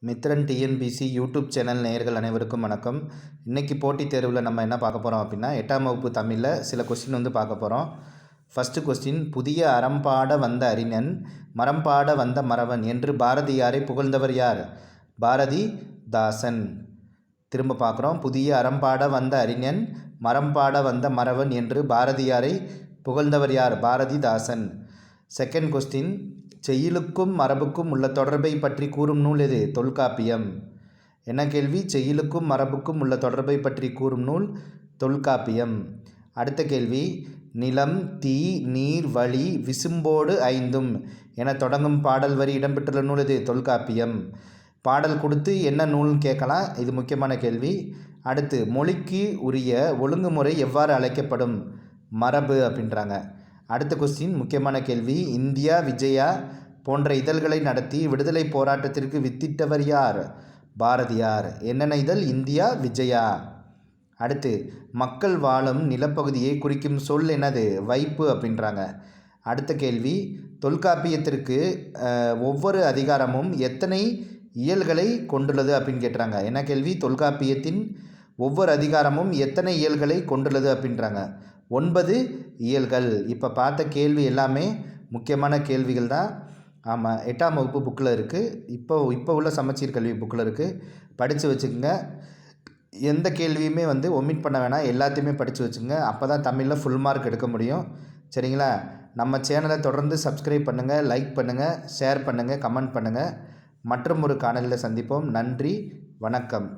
Mithran TNPSC YouTube channel நேயர்கள் அனைவருக்கும் வணக்கம். இன்றைக்கி போட்டித் தேர்வில் நம்ம என்ன பார்க்க போகிறோம் அப்படின்னா 8ஆம் வகுப்பு தமிழில் சில கொஸ்டின் பார்க்க போகிறோம். ஃபஸ்ட்டு கொஸ்டின், புதிய அறம்பாட வந்த அறிஞன் மரம்பாட வந்த மறவன் என்று பாரதியாரை புகழ்ந்தவர் யார்? பாரதிதாசன். திரும்ப பார்க்குறோம். புதிய அறம்பாட வந்த அறிஞன் மரம்பாட வந்த மறவன் என்று பாரதியாரை புகழ்ந்தவர் யார்? பாரதிதாசன். செகண்ட் கொஸ்டின், செய்யுளுக்கும் மரபுக்கும் உள்ள தொடர்பை பற்றி கூறும் நூல் எது? தொல்காப்பியம். என்ன கேள்வி? செய்யுளுக்கும் மரபுக்கும் உள்ள தொடர்பை பற்றி கூறும் நூல் தொல்காப்பியம். அடுத்த கேள்வி, நிலம் தீ நீர் வழி விசும்போடு ஐந்தும் என தொடங்கும் பாடல் வரி இடம்பெற்றுள்ள நூல் எது? தொல்காப்பியம். பாடல் கொடுத்து என்ன நூல்னு கேட்கலாம், இது முக்கியமான கேள்வி. அடுத்து, மொழிக்கு உரிய ஒழுங்குமுறை எவ்வாறு அழைக்கப்படும்? மரபு அப்படின்றாங்க. அடுத்த கொஸ்டின், முக்கியமான கேள்வி, இந்தியா விஜயா போன்ற இதழ்களை நடத்தி விடுதலை போராட்டத்திற்கு வித்திட்டவர் யார்? பாரதியார். என்னென்ன இதழ்? இந்தியா விஜயா. அடுத்து, மக்கள் வாழும் நிலப்பகுதியை குறிக்கும் சொல் என்னது? வைப்பு அப்படின்றாங்க. அடுத்த கேள்வி, தொல்காப்பியத்திற்கு ஒவ்வொரு அதிகாரமும் எத்தனை இயல்களை கொண்டுள்ளது அப்படின்னு கேட்டுறாங்க. என்ன கேள்வி? தொல்காப்பியத்தின் ஒவ்வொரு அதிகாரமும் எத்தனை இயல்களை கொண்டுள்ளது அப்படின்றாங்க. 9 இயல்கள். இப்போ பார்த்த கேள்வி எல்லாமே முக்கியமான கேள்விகள் தான். ஆமாம், 8ஆம் வகுப்பு புக்கில் இருக்குது. இப்போ உள்ள சமச்சீர் கல்வி புக்கில் இருக்குது. படித்து வச்சுக்கோங்க. எந்த கேள்வியுமே ஒமிட் பண்ண வேணாம், எல்லாத்தையுமே படித்து வச்சுங்க. அப்போ தான் தமிழில் ஃபுல் மார்க் எடுக்க முடியும். சரிங்களா? நம்ம சேனலை தொடர்ந்து சப்ஸ்கிரைப் பண்ணுங்கள், லைக் பண்ணுங்கள், ஷேர் பண்ணுங்கள், கமெண்ட் பண்ணுங்கள். மற்றும் ஒரு காணொலியில் சந்திப்போம். நன்றி, வணக்கம்.